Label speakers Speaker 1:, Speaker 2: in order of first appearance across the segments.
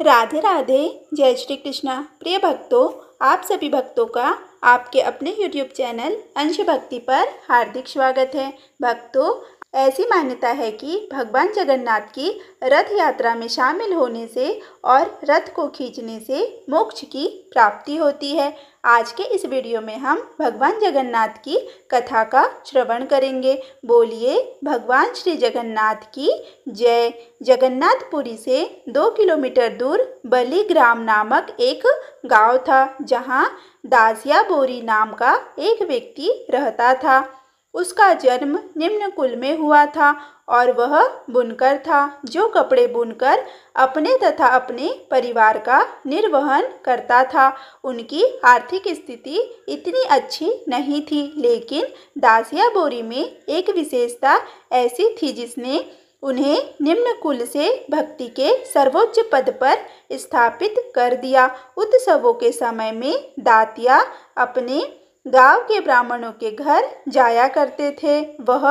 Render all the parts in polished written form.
Speaker 1: राधे राधे। जय श्री कृष्णा। प्रिय भक्तों, आप सभी भक्तों का आपके अपने YouTube चैनल अंश भक्ति पर हार्दिक स्वागत है। भक्तों, ऐसी मान्यता है कि भगवान जगन्नाथ की रथ यात्रा में शामिल होने से और रथ को खींचने से मोक्ष की प्राप्ति होती है। आज के इस वीडियो में हम भगवान जगन्नाथ की कथा का श्रवण करेंगे। बोलिए भगवान श्री जगन्नाथ की जय। जगन्नाथपुरी से 2 किलोमीटर दूर बली ग्राम नामक एक गांव था, जहां दासिया बोरी नाम का एक व्यक्ति रहता था। उसका जन्म निम्न कुल में हुआ था और वह बुनकर था, जो कपड़े बुनकर अपने तथा अपने परिवार का निर्वहन करता था। उनकी आर्थिक स्थिति इतनी अच्छी नहीं थी, लेकिन दासिया बोरी में एक विशेषता ऐसी थी जिसने उन्हें निम्न कुल से भक्ति के सर्वोच्च पद पर स्थापित कर दिया। उत्सवों के समय में दातिया अपने गांव के ब्राह्मणों के घर जाया करते थे। वह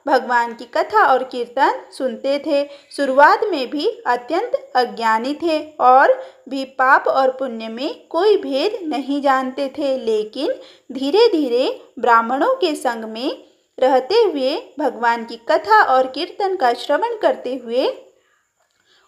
Speaker 1: भगवान की कथा और कीर्तन सुनते थे। शुरुआत में भी अत्यंत अज्ञानी थे और भी पाप और पुण्य में कोई भेद नहीं जानते थे, लेकिन धीरे धीरे ब्राह्मणों के संग में रहते हुए भगवान की कथा और कीर्तन का श्रवण करते हुए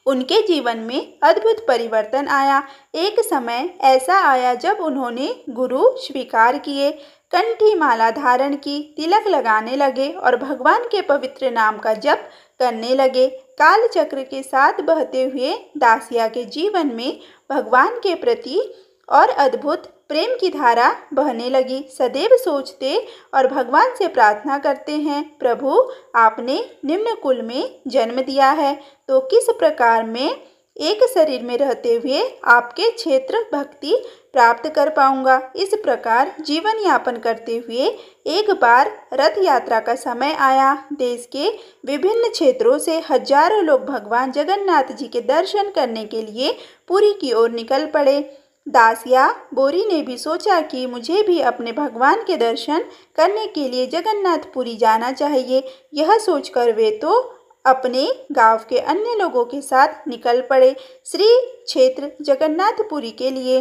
Speaker 1: उनके जीवन में अद्भुत परिवर्तन आया। एक समय ऐसा आया जब उन्होंने गुरु स्वीकार किए, कंठी माला धारण की, तिलक लगाने लगे और भगवान के पवित्र नाम का जप करने लगे। काल चक्र के साथ बहते हुए दासिया के जीवन में भगवान के प्रति और अद्भुत प्रेम की धारा बहने लगी। सदैव सोचते और भगवान से प्रार्थना करते हैं, प्रभु आपने निम्न कुल में जन्म दिया है, तो किस प्रकार मैं एक शरीर में रहते हुए आपके क्षेत्र भक्ति प्राप्त कर पाऊंगा। इस प्रकार जीवन यापन करते हुए एक बार रथ यात्रा का समय आया। देश के विभिन्न क्षेत्रों से हजारों लोग भगवान जगन्नाथ जी के दर्शन करने के लिए पुरी की ओर निकल पड़े। दासिया बोरी ने भी सोचा कि मुझे भी अपने भगवान के दर्शन करने के लिए जगन्नाथपुरी जाना चाहिए। यह सोचकर वे तो अपने गांव के अन्य लोगों के साथ निकल पड़े श्री क्षेत्र जगन्नाथपुरी के लिए।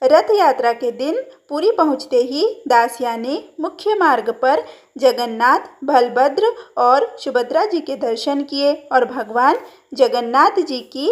Speaker 1: रथ यात्रा के दिन पुरी पहुंचते ही दासिया ने मुख्य मार्ग पर जगन्नाथ, बलभद्र और सुभद्रा जी के दर्शन किए और भगवान जगन्नाथ जी की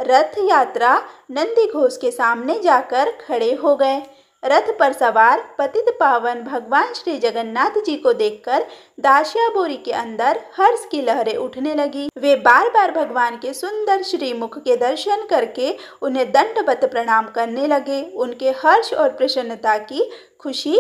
Speaker 1: रथ यात्रा नंदी घोष के सामने जाकर खड़े हो गए। रथ पर सवार पतित पावन भगवान श्री जगन्नाथ जी को देखकर दासिया बोरी के अंदर हर्ष की लहरें उठने लगी। वे बार बार भगवान के सुंदर श्रीमुख के दर्शन करके उन्हें दंडवत प्रणाम करने लगे। उनके हर्ष और प्रसन्नता की खुशी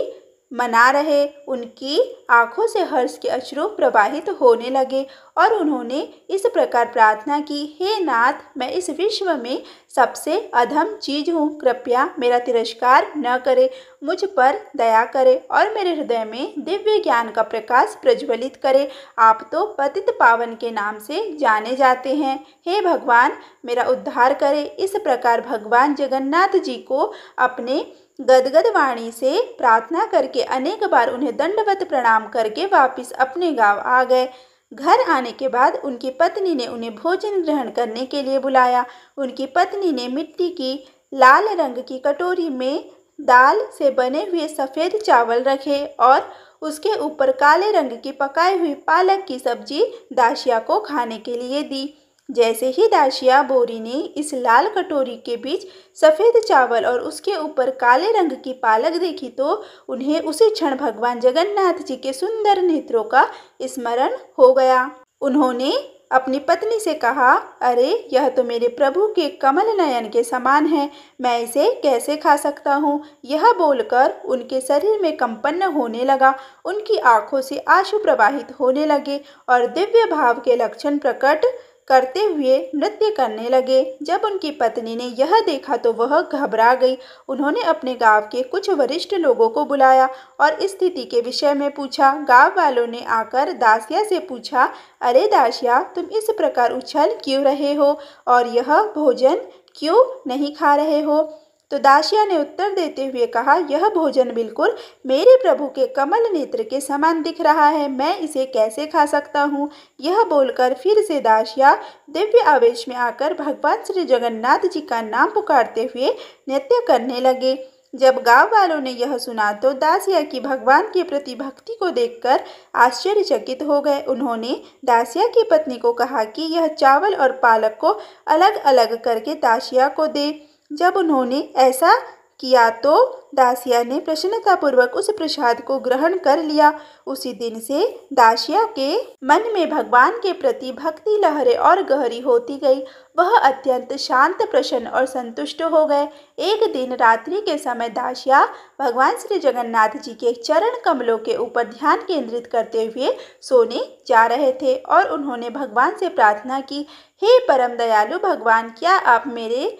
Speaker 1: मना रहे। उनकी आंखों से हर्ष के अश्रु प्रवाहित होने लगे और उन्होंने इस प्रकार प्रार्थना की, हे नाथ, मैं इस विश्व में सबसे अधम चीज हूँ, कृपया मेरा तिरस्कार न करे, मुझ पर दया करे और मेरे हृदय में दिव्य ज्ञान का प्रकाश प्रज्वलित करे। आप तो पतित पावन के नाम से जाने जाते हैं, हे भगवान मेरा उद्धार करे। इस प्रकार भगवान जगन्नाथ जी को अपने गदगद वाणी से प्रार्थना करके अनेक बार उन्हें दंडवत प्रणाम करके वापस अपने गांव आ गए। घर आने के बाद उनकी पत्नी ने उन्हें भोजन ग्रहण करने के लिए बुलाया। उनकी पत्नी ने मिट्टी की लाल रंग की कटोरी में दाल से बने हुए सफ़ेद चावल रखे और उसके ऊपर काले रंग की पकाई हुई पालक की सब्जी दासिया को खाने के लिए दी। जैसे ही दासिया बोरी ने इस लाल कटोरी के बीच सफ़ेद चावल और उसके ऊपर काले रंग की पालक देखी तो उन्हें उसी क्षण भगवान जगन्नाथ जी के सुंदर नेत्रों का स्मरण हो गया। उन्होंने अपनी पत्नी से कहा, अरे यह तो मेरे प्रभु के कमल नयन के समान है, मैं इसे कैसे खा सकता हूँ। यह बोलकर उनके शरीर में कंपन होने लगा, उनकी आंखों से आंसू प्रवाहित होने लगे और दिव्य भाव के लक्षण प्रकट करते हुए नृत्य करने लगे। जब उनकी पत्नी ने यह देखा तो वह घबरा गई। उन्होंने अपने गांव के कुछ वरिष्ठ लोगों को बुलाया और स्थिति के विषय में पूछा। गांव वालों ने आकर दासिया से पूछा, अरे दासिया, तुम इस प्रकार उछल क्यों रहे हो और यह भोजन क्यों नहीं खा रहे हो। तो दासिया ने उत्तर देते हुए कहा, यह भोजन बिल्कुल मेरे प्रभु के कमल नेत्र के समान दिख रहा है, मैं इसे कैसे खा सकता हूँ। यह बोलकर फिर से दासिया दिव्य आवेश में आकर भगवान श्री जगन्नाथ जी का नाम पुकारते हुए नृत्य करने लगे। जब गांव वालों ने यह सुना तो दासिया की भगवान के प्रति भक्ति को देखकर आश्चर्यचकित हो गए। उन्होंने दासिया की पत्नी को कहा कि यह चावल और पालक को अलग अलग करके दासिया को दे। जब उन्होंने ऐसा किया तो दासिया ने प्रसन्नतापूर्वक उस प्रसाद को ग्रहण कर लिया। उसी दिन से दासिया के मन में भगवान के प्रति भक्ति लहरें और गहरी होती गई। वह अत्यंत शांत, प्रसन्न और संतुष्ट हो गए। एक दिन रात्रि के समय दासिया भगवान श्री जगन्नाथ जी के चरण कमलों के ऊपर ध्यान केंद्रित करते हुए सोने जा रहे थे और उन्होंने भगवान से प्रार्थना की, हे परम दयालु भगवान, क्या आप मेरे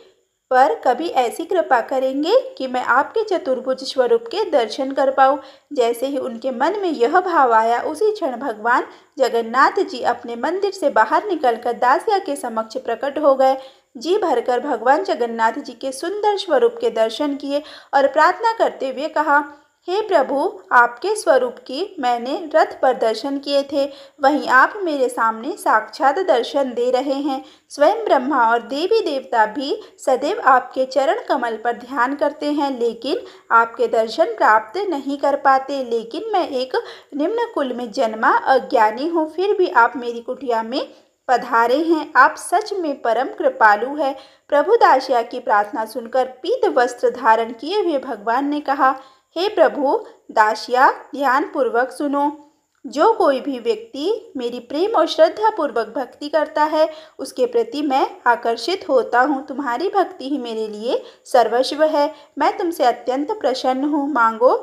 Speaker 1: पर कभी ऐसी कृपा करेंगे कि मैं आपके चतुर्भुज स्वरूप के दर्शन कर पाऊँ। जैसे ही उनके मन में यह भाव आया, उसी क्षण भगवान जगन्नाथ जी अपने मंदिर से बाहर निकलकर दासिया के समक्ष प्रकट हो गए। जी भरकर भगवान जगन्नाथ जी के सुंदर स्वरूप के दर्शन किए और प्रार्थना करते हुए कहा, हे प्रभु, आपके स्वरूप की मैंने रथ पर दर्शन किए थे, वहीं आप मेरे सामने साक्षात दर्शन दे रहे हैं। स्वयं ब्रह्मा और देवी देवता भी सदैव आपके चरण कमल पर ध्यान करते हैं, लेकिन आपके दर्शन प्राप्त नहीं कर पाते। लेकिन मैं एक निम्न कुल में जन्मा अज्ञानी हूँ, फिर भी आप मेरी कुटिया में पधारे हैं। आप सच में परम कृपालु है। प्रभु दासिया की प्रार्थना सुनकर पीत वस्त्र धारण किए हुए भगवान ने कहा, हे प्रभु दासिया, ध्यान पूर्वक सुनो। जो कोई भी व्यक्ति मेरी प्रेम और श्रद्धा पूर्वक भक्ति करता है, उसके प्रति मैं आकर्षित होता हूँ। तुम्हारी भक्ति ही मेरे लिए सर्वस्व है। मैं तुमसे अत्यंत प्रसन्न हूँ। मांगो,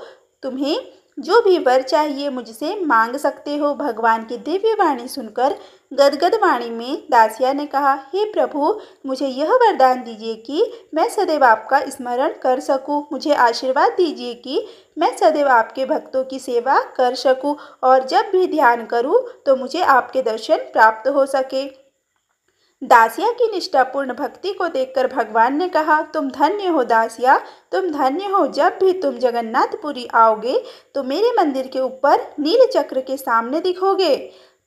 Speaker 1: तुम्हें जो भी वर चाहिए मुझसे मांग सकते हो। भगवान की दिव्य वाणी सुनकर गदगद वाणी में दासिया ने कहा, हे प्रभु, मुझे यह वरदान दीजिए कि मैं सदैव आपका स्मरण कर सकूं। मुझे आशीर्वाद दीजिए कि मैं सदैव आपके भक्तों की सेवा कर सकूं और जब भी ध्यान करूं तो मुझे आपके दर्शन प्राप्त हो सके। दासिया की निष्ठापूर्ण भक्ति को देखकर भगवान ने कहा, तुम धन्य हो दासिया, तुम धन्य हो। जब भी तुम जगन्नाथपुरी आओगे तो मेरे मंदिर के ऊपर नील चक्र के सामने दिखोगे,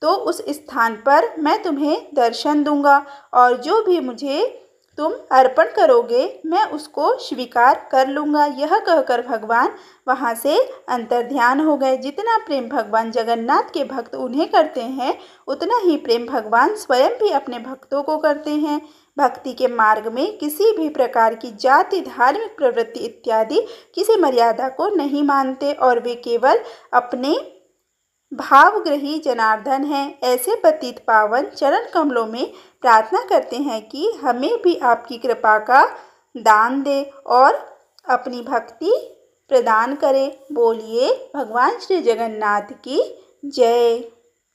Speaker 1: तो उस स्थान पर मैं तुम्हें दर्शन दूंगा और जो भी मुझे तुम अर्पण करोगे मैं उसको स्वीकार कर लूँगा। यह कहकर भगवान वहाँ से अंतर्ध्यान हो गए। जितना प्रेम भगवान जगन्नाथ के भक्त उन्हें करते हैं, उतना ही प्रेम भगवान स्वयं भी अपने भक्तों को करते हैं। भक्ति के मार्ग में किसी भी प्रकार की जाति, धार्मिक प्रवृत्ति इत्यादि किसी मर्यादा को नहीं मानते और वे केवल अपने भावग्रही जनार्दन हैं। ऐसे पतित पावन चरण कमलों में प्रार्थना करते हैं कि हमें भी आपकी कृपा का दान दे और अपनी भक्ति प्रदान करे। बोलिए भगवान श्री जगन्नाथ की जय।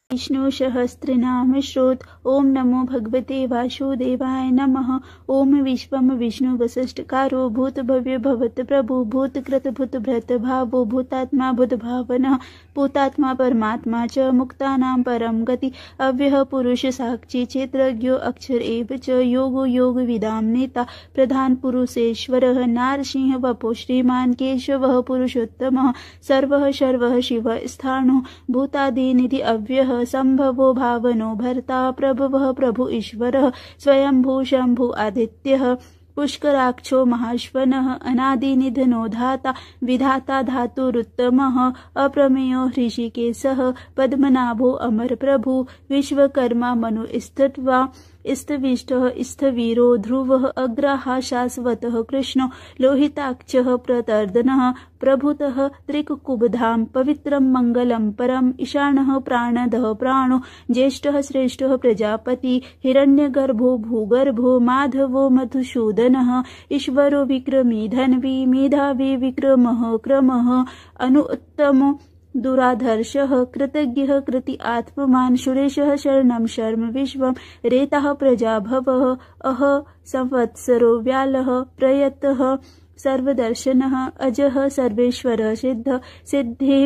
Speaker 2: विष्णु सहस्त्रनाम श्रोत। ओम नमो भगवते वासुदेवाय नमः। ओम विश्वम विष्णु वसिष्ठकारो भूत भव्य भवत प्रभु भूतकृत भूत भृत भावो भूतात्मा भूत भावनः भूतात्मा परमात्मा च मुक्तानां परम गति अव्यय पुरुष साक्षी क्षेत्रज्ञो अक्षर एव च योगो योग विदाम नेता प्रधान पुरुषेश्वरः नारसिंह वपो श्रीमान केशवः पुरुषोत्तमः सर्वः सर्वः शिव स्थाणो भूतादिनिधि अव्ययः संभवो भावनो भर्ता प्रभवः प्रभु ईश्वरः स्वयंभू शंभु आदित्यः पुष्कराक्षो महाश्वनः अनादिनिधनो धाता विधाता धातुरुत्तमः अप्रमेयो हृषिकेशः पद्मनाभो अमर प्रभु विश्वकर्मा मनुस्तत्वा स्थविष्टः स्थवीरो ध्रुवः अग्रहा शाश्वतः कृष्णो लोहिताक्षः प्रतर्दनः प्रभुतः त्रिकुकुबधाम पवित्रं मंगलम परम ईशानः प्राणदः प्राणो ज्येष्ठः श्रेष्ठः प्रजापति हिरण्यगर्भो भूगर्भो माधवो मधुसूदनः ईश्वरो विक्रमी धन्वी मेधावी विक्रमः क्रमः अनुत्तमो दुराधर्षः कृतज्ञः कृति आत्मवान् सुरेशः शरणं शर्म विश्वं रेतः प्रजाभवः अह संवत्सरो व्यालः प्रयतः सर्वदर्शनः अजः सर्वेश्वरः सिद्ध सिद्धे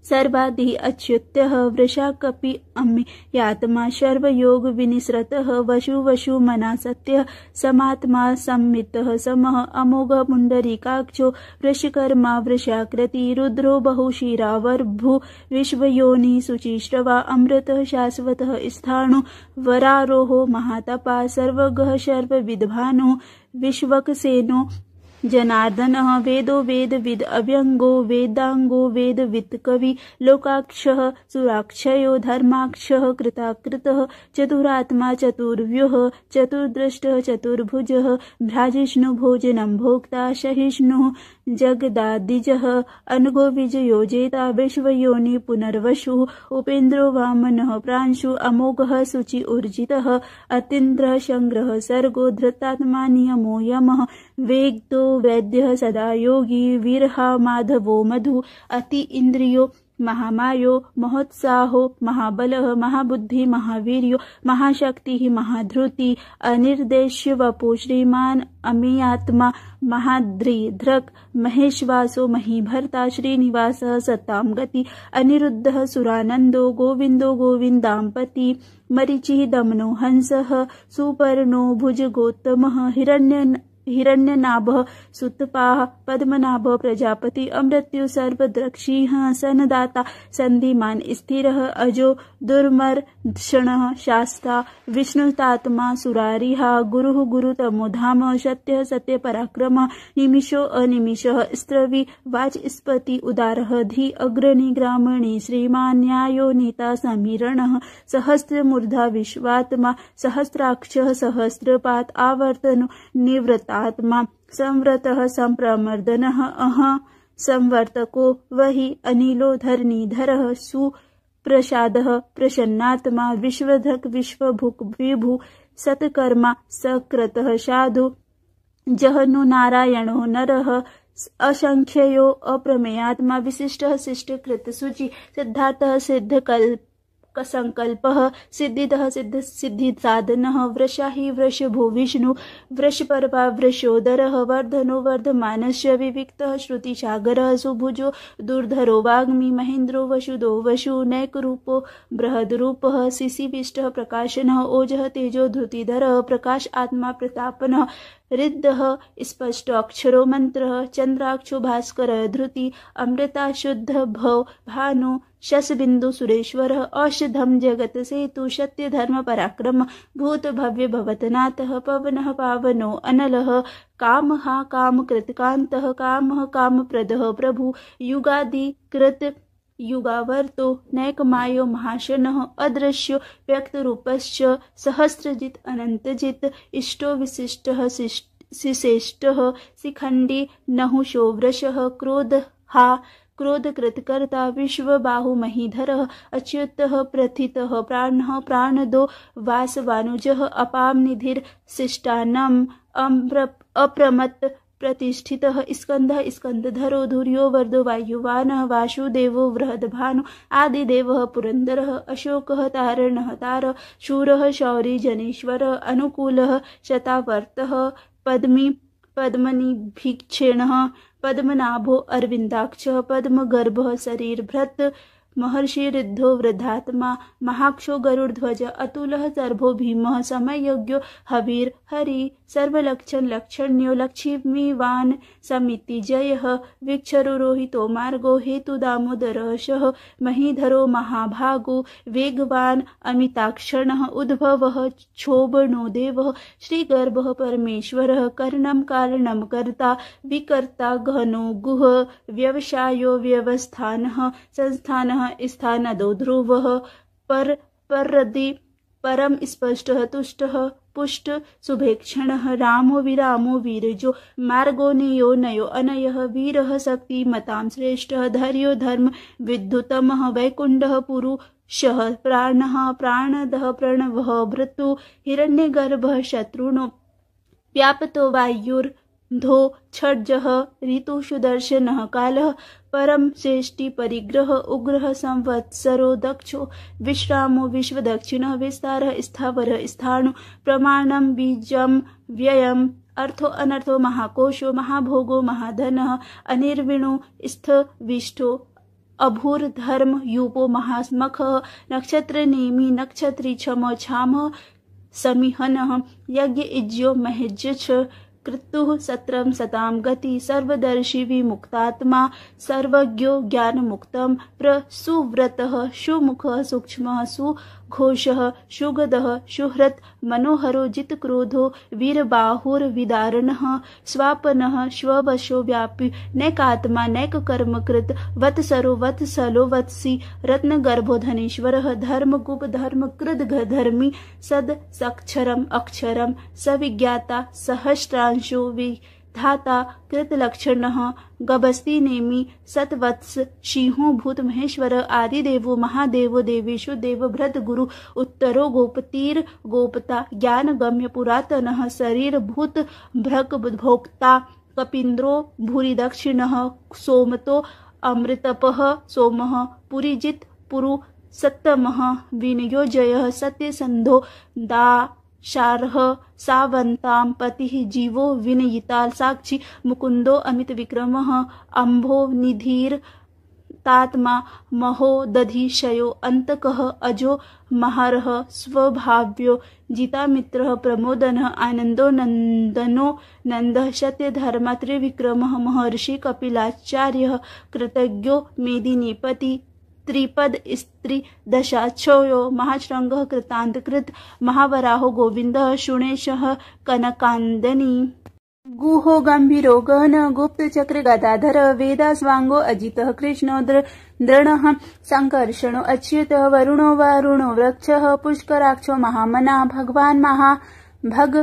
Speaker 2: सर्वादि अच्युत्यः वृषा कपि अम्मे यात्मा सर्वयोग विनिसृतः वशु मनासत्यः समात्मा संमितः समः अमोघ पुण्डरीकाक्षो वृषकर्मा वृषाकृति रुद्रो बहुशिरावर्भु विश्वयोनि शुचिश्रवा अमृतः शाश्वतः स्थाणु वरारोहो महातपा सर्वगः सर्वविद्भानो विश्वक्सेनो जनार्दनः वेदो वेदविद् अव्यंगो वेदांगो वेदवित् कवि लोकाक्षः सुराक्षयो धर्माक्षः कृताकृतः चतुरात्मा चतुर्व्यूह चतुर्दृष्टः चतुर्भुजः भ्राजिष्णु भोजनं भोक्ता सहिष्णुः जगदादिजः अनघो विजयोजेता विश्वयोनि पुनर्वसुः उपेन्द्रो वामनः प्रांशु अमोघः शुचि ऊर्जितः अतीन्द्रः संग्रह सर्गो धृतात्मा नियमो यमः वेदो वैद्यः सदा योगी वीरहा माधवो मधु अति इंद्रियो महामायो महोत्साहो महाबलः महाबुद्धि महावीर्यो महाशक्ति महाधृति अनिर्देश्य वपु श्रीमान अमीयात्मा महाद्रिधृक् महेश्वासो महीभर्ता श्रीनिवासः सतां गति अनिरुद्धः सुरानन्दो गोविन्दो गोविन्दाम्पति मरीचिः दमनो हंसः सुपर्णो भुजगोत्तमः हिरण्यनाभः सुतपाः पद्मनाभः प्रजापति अमृत्यु सर्वद्रक्षिः सनदाता सन्धिमान् स्थिरः अजो दुर्मर्षणः शास्ता विष्णुतात्मा सुरारिः गुरुः गुरुतमो धाम सत्यः सत्यपराक्रमः निमिषो अनिमिषः स्त्रवी वाचस्पति उदारः धी अग्रणी ग्रामणी श्रीमान् न्यायो नीता समीरणः सहस्रमूर्धा विश्वात्मा सहस्राक्षः सहस्रपात् आवर्तनो निवृत्तात्मा संवृतः संप्रमर्दनः संवर्तको वही अनिलो धरणीधरः सुप्रसादः प्रसन्नात्मा विश्वधक विश्वभुक् विभु सत्कर्मा सकृतः साधु जहनु नारायणो नरः असंख्ययो अप्रमेयात्मा विशिष्टः शिष्टकृत शुचि सिद्धार्थः सिद्धकल्प संकल्पः सिद्धिदः सिद्धिसाधनः वृषाहि वृषभो विष्णु वृषपर्वा वृषोदरः वर्धनो वर्धमानस्य विविक्तः श्रुतिसागरः सुभुजो दुर्धरो वाग्मी महेन्द्रो वसुदो वसु नैकरूपो बृहद्रूपः शिशिविष्टः प्रकाशनः ओजः तेजो धृतिधरः प्रकाश आत्मा प्रतापनः रिद्धः स्पष्ट अक्षरो मंत्रः चंद्राक्षो भास्कर धृति अमृता शुद्ध भव भानु शशबिंदु सुरेश्वरः औषधम जगत सेतु सत्य धर्म पराक्रम भूत भव्य भवतनाथः पवनः पावनो अनलः कामः कामकृतकान्तः कामः कामप्रदः प्रभु युगादि कृत युगावर्तो नैकमायो महाशनः अदृश्यो व्यक्तरूपश्च सहस्रजित् अनन्तजित् इष्टो विशिष्टः शिशेष्टः शिखण्डी नहुषो वृषः क्रोधकृतकर्ता विश्वबाहु महीधरः अच्युतः प्रथितः प्राणः प्राणदो वासवानुजः अपां निधिर्शिष्टानाम् अप्रमत्त प्रतिष्ठितः स्कंदः स्कंदधरो धुर्यो वर्धो वायुवानः वासुदेवो बृहद्भानु आदिदेवः पुरंदरः अशोकः तारणः तार शूरः शौरी जनेश्वरः अनुकूलः शतावर्तः पद्मनिभीक्षेणः पद्मनाभो अरविंदाक्षः पद्मगर्भः शरीरभृत् महर्षि रिद्धो वृद्धात्मा महाक्षो गरुड़ध्वज अतुलः सर्भो भीमः समयज्ञो हवीर हरि सर्वलक्षण लक्षण्यो लक्ष्मीवान समिति जयः वीक्षरुरोहितो मार्गो हेतु दामोदरः शः महीधरो महाभागो वेगवान अमिताक्षणः उद्भवः क्षोभणो देवः श्रीगर्भः परमेश्वरः कर्णं कारणं कर्ता विकर्ता गहनो गुह व्यवसायो व्यवस्थानः संस्थानः स्थानदो ध्रुवः परदि परम स्पष्टः तुष्टः पुष्ट शुभेक्षणः रामो विरामो वीरजो मार्गो नियो नयो अनयः वीरः शक्तिमतां श्रेष्ठः धैर्यो धर्म विद्युतमः वैकुण्ठः पुरुषः प्राणः प्राणदः प्रणवः भृतु हिरण्यगर्भः शत्रुनो व्यापतो वायुर्धो छड्जः ऋतुषु दर्शनः कालः परम श्रेष्ठि परिग्रह उग्रह संवत्सरो दक्षो विश्रामो विश्वदक्षिणः विस्तारः स्थावरः स्थाणु प्रमाणं बीजं व्ययम् अर्थो अनर्थो महाकोशो महाभोगो महाधनः अनिर्विणो स्थविष्ठो अभूर धर्म यूपो महास्मख नक्षत्र नेमि नक्षत्री छम छाम समिहन यज्ञ इज्यो महेज्य छ कृतुः सत्रम सताम गति सर्वदर्शी विमुक्तात्मा सर्वज्ञो ज्ञान मुक्तम प्रसुव्रतः सुमुखः सूक्ष्मः सुघोषः सुगदः सुहृत् मनोहरो जितक्रोधो वीरबाहुर्विदारणः स्वापनः स्ववशो व्यापी नैकात्मा नैककर्मकृत् वत्सरो वत्सलो वत्सी रत्नगर्भो धनेश्वरः धर्मगुप धर्मकृद् धर्मी सद सक्षरम अक्षरम सविज्ञाता सहस्रांशो विधाता कृतलक्षणः गभस्ति नेमि सतवत्स सिंहो भूत महेश्वर आदिदेवो महादेवो देवेषु देवभृत गुरु उत्तरो गोपतीर गोपता ज्ञान गम्य पुरातनः शरीर भूत भ्रक भोक्ता कपीन्द्रो भूरि दक्षिणः सोमतो अमृतपः सोमः पुरीजित पुरु सत्तमः विनियोजयः सत्यसन्धो दाशार्ह सावन्तां पतिः जीवो विनयिता साक्षी मुकुन्दो अमित विक्रमः अम्भो निधिर तात्मा महो दधिशयो अंतकः अजो महारः स्वभाव्यो जितामित्रः प्रमोदनः आनन्दो नन्दनो नन्दः सत्यधर्मा त्रिविक्रमः महर्षि कपिलाचार्यः कृतज्ञो मेदिनीपति त्रिपद स्त्री दशाक्षयो महाशृंगः कृतान्तकृत महावराहो गोविन्दः शुणेशः कनकान्दनी गुहो गंभीरो गहन गुप्तचक्र गदाधर वेदास्वांगो अजितः कृष्णो दृढः संकर्षणो अच्युतः वरुणो वरुणो वृक्षः पुष्कराक्षो महामना भगवान् महाभग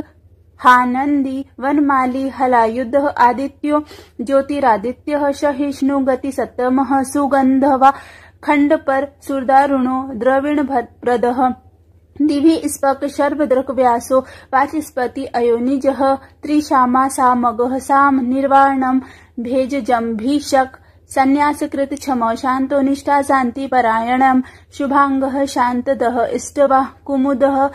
Speaker 2: हानंदी वनमाली हलायुधः आदित्यो ज्योतिरादित्यः सहिष्णु गति सत्तमः सुगंधवा खंड पर सुरदारुणो द्रविण प्रदः दिवि स्पक शर्वद्रक व्यासो वाचस्पति अयोनिजः त्रिशामा सामगः साम निर्वाणम भेज जम्भीषक संन्यासकृत क्षमो शांतो निष्ठा शांति परायणम शुभांगः शांतदः इष्टवा कुमुदः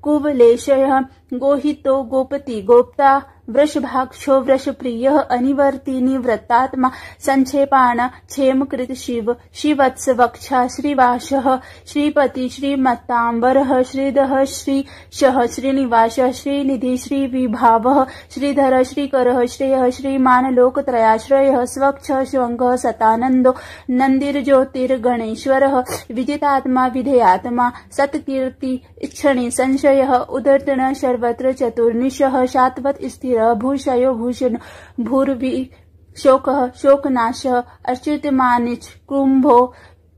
Speaker 2: कुवलेशयः गोहितो गोपति गोप्ता वृषभाक्षो वृषप्रियः अनिवर्तिनी व्रतात्मा संक्षेपाण क्षेमकृत शिव श्रीवत्स वक्षा श्रीवासः श्रीपति श्रीमत्तांबरः श्रीधः श्रीशः श्रीनिवासः श्रीनिधि श्रीविभावः श्रीधर श्रीकरः श्रेयः श्रीमान लोकत्रयाश्रयः स्वच्छ स्वंगः सतानंदो नंदिर्ज्योतिर्गणेश्वरः विजितात्मा विधेयात्मा सत्कीर्ति इच्छणे संशयः उदर्तन सर्वत्र चतुर्निशः शाश्वत स्थिर भूषयो भूषण भूर्वि शोकः शोकनाशः अच्युतमानिच कुंभो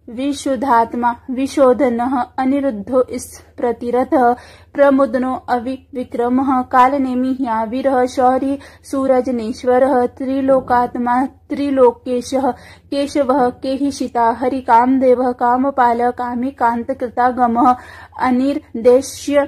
Speaker 2: विशुद्धात्मा विशोधनः अनिरुद्धो प्रतिरथः प्रमुदनो अविविक्रमः कालनेमिह्यावीरः शौरी सूरजनेश्वरः त्रिलोकात्मा त्रिलोकेशः केशवः केहिशिता हरिकामदेवः कामपालः कामिकान्तकृतागमः अनिर्देश्य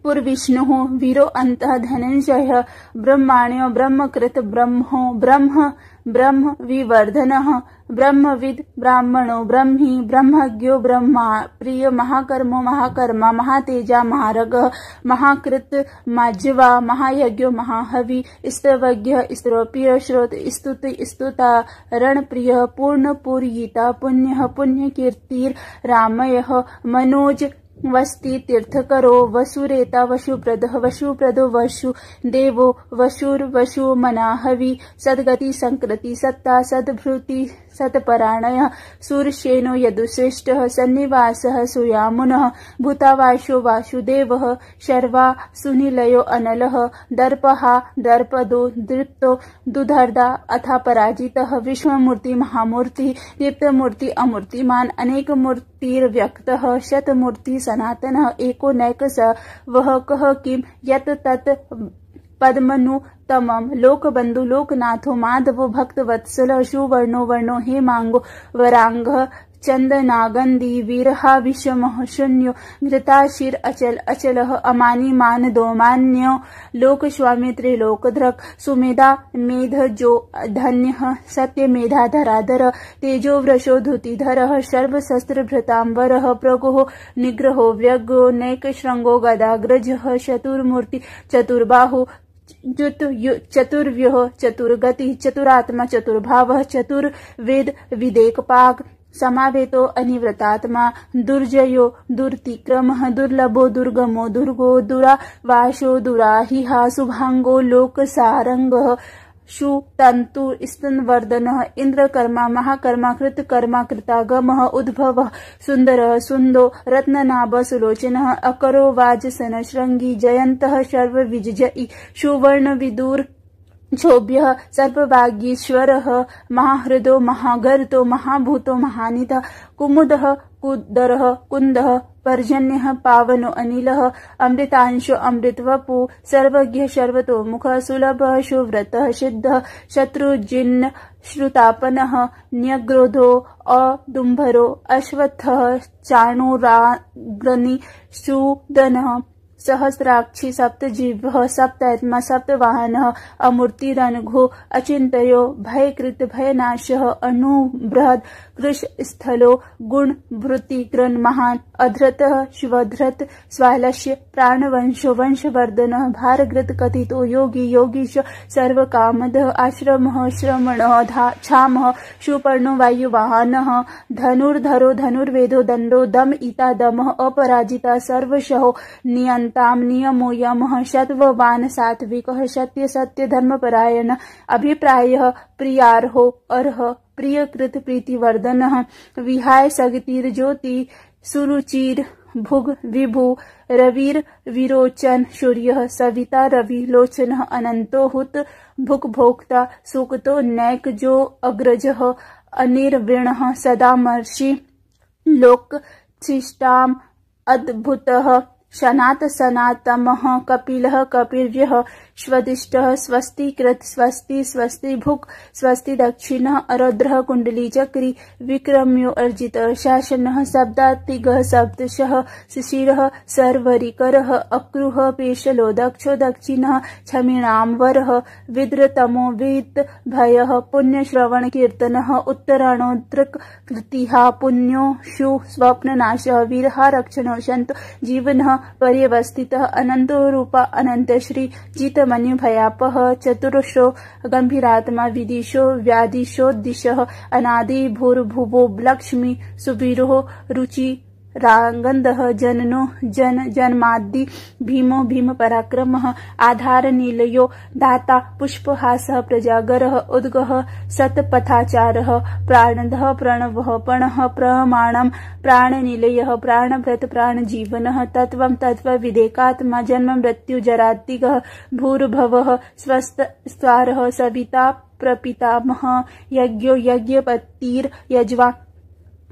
Speaker 2: पुरविष्णुः वीरो अन्तः धनञ्जयः ब्रह्माण्यो ब्रह्मकृत ब्रह्मो ब्रह्म ब्रह्म विवर्धनः ब्रह्मविद ब्राह्मणो ब्रह्मी ब्रह्मज्ञो ब्रह्मा प्रिय महाकर्मो महाकर्मा महातेजा महारगः महाकृत माज्वा महायज्ञो महाहवि स्तवज्ञ स्त्रोप्रिय श्रोत स्तुति स्तुता रणप्रिय पूर्णपूर्यिता पुण्यः पुण्यकीर्तिर् रामयः मनोज वस्ति तीर्थकरो वसुरेता वशुप्रदः वशुप्रदो वशु देवो वशुर्वशु मनाहवि सद्गति संकृति सत्ता सद्भृति सत्परायणः सूरसेनो यदुश्रेष्ठः सन्निवासः सुयामुनः भूतावाशो वासुदेवः शर्वा सुनिलयो अनलः दर्पहा दर्पदो दृप्तो दुधर्दा अथा पराजितः विश्वमूर्ति महामूर्ति दीप्तमूर्ति अमूर्तिमान अनेक मूर्तिर्व्यक्तः शतमूर्ति सनातनः एको नैक स वह कह किम यत तत् पद्मनुतमं लोकबंधु लोकनाथो माधवो भक्तवत्सल सुवर्णो वर्णो हेमांगो वरांगः चंदनागंदी वीरहा विषमः शून्यो घृताशिर अचल अचलः अमानी मान दोमान्यो लोकस्वामी त्रिलोकधृक् सुमेधा मेध जो धन्यः सत्य मेधा धराधर तेजो वृषो धुतिधरः सर्वशस्त्रभृतांबरः प्रगुहो निग्रहो व्यग्रो नैकशृंगो गदाग्रजः चतुर्मूर्ति चतुर्बाहु चतुर्व्यूह चतुर्गति चतुरात्मा चतुर्भावः चतुर्वेद विदेकपाग समावेतो अनिवृतात्मा दुर्जयो दुर्तिक्रमः दुर्लभो दुर्गमो दुर्गो दुरावासो दुराहिहा शुभांगो लोकसारंगः शुतंतु स्तनवर्धनः इंद्रकर्मा महाकर्मा कृतकर्मा कृतागमः उद्भवः सुंदरः सुंदो रत्ननाभ सुलोचनः अकरो वाजसन श्रृंगी जयन्तः सर्वविजयी सुवर्ण विदुर क्षोभ्यः सर्वभाग्येश्वरः महाहृदो महागर्तो महाभूतो महानिधः कुमुदः कुदरः कुन्दः पर्जन्यः पावनो अनिलः अमृतांशो अमृतवपु सर्वज्ञः सर्वतोमुखः सुलभः सुव्रतः सिद्धः शत्रुजिन्न श्रुतापनः न्यग्रोधो अदुम्भरो अश्वत्थः चाणूराग्रणी सुदनः सहस्राक्षी सप्तजीवः सप्तात्मा सप्तवाहनः अमूर्तिरनघो अचिन्तयो भयकृत भयनाशः अणुबृहद् कृशस्थलो गुणभृतिकृन् महान् अधृतः शिवधृत स्वालस्य प्राणवंशो वंशवर्धनः भारकृत कथितो योगी योगीश सर्वकामदः आश्रमः श्रमणः क्षामः सुपर्णो वायुवाहनः धनुर्धरो धनुर्वेदो दण्डो दम इता दमः अपराजिता सर्वशहो नियन्तां नियमो यमः शतवान् सात्विकः सत्य सत्य धर्मपरायण अभिप्रायः प्रियार्हो अर्ह प्रियकृत प्रीतिवर्धनः विहाय सगतिर्ज्योति सुरुचिर भुग विभु रविर विरोचन सूर्यः सविता रविलोचनः अनंतो हुत भुक् भोक्ता सुकतो नैकजो अग्रजः अनिर्विणः सदामर्षि लोकशिष्टाम् अद्भुतः सनात सनातमः कपिलः कपिर्यः स्वदिष्टः स्वस्तिकृत स्वस्ति स्वस्ति भुक् स्वस्ति दक्षिणः अरद्रः कुंडली चक्री विक्रम्यो अर्जितः शासनः शब्दातिगः सप्तशः शिशिरः सर्वरिकरः अक्रुः पेशलो दक्षो दक्षिणः क्षमिणाम्बरः विद्रतमो वेद भयः पुण्यश्रवण कीर्तनः उत्तराणोद्रक कृतिहा पुण्यो शु स्वप्ननाशः वीरः रक्षणो शन्तो जीवनः पर्यवस्थितः अनंतो रूपा अनंत श्री जितमन्यु भयापः चतुर्षो गंभीरात्मा विदिशो व्यादिशोद्दिशः अनादि भूर्भुवो लक्ष्मी सुवीरो रुचि रागंधः जननो जन जन्मादि भीमो भीम पराक्रमः आधार नीलयो दाता पुष्पहासः प्रजागरः उद्गः सतपथाचारः प्राणदः प्रणवः पणः प्रमाणं प्राणनिलयः प्राणभृत प्राणजीवनः तत्त्वं तत्त्वविदेकात्मा जन्म मृत्यु जरातिगः भूर्भवः स्वस्तारः सविता प्रपितामहः यज्ञो यज्ञपतिर्यज्वा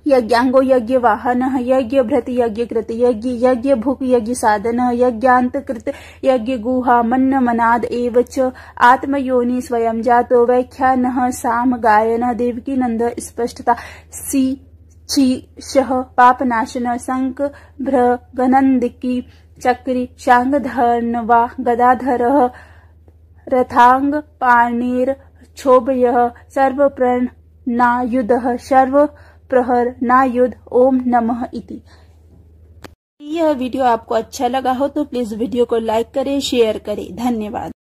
Speaker 2: यज्ञांगो यज्ञ वाहनः यज्ञ भृत यज्ञ कृत यज्ञ यज्ञ भुक् यज्ञ साधनः यज्ञान्तकृत यज्ञ गुहा मन्न मनाद एव च आत्मयोनि स्वयं जातो व्याख्यानः साम गायन देवकी नंद स्पष्टता सी शीशः पापनाशन शंक भ्रगनंदिकी चक्री शांगधर्नवा गदाधरः रथांग पाणिर क्षोभयः सर्वप्रणनायुधः सर्व प्रहर नायुध ओम नमः इति।
Speaker 1: यह वीडियो आपको अच्छा लगा हो तो प्लीज वीडियो को लाइक करें शेयर करें। धन्यवाद।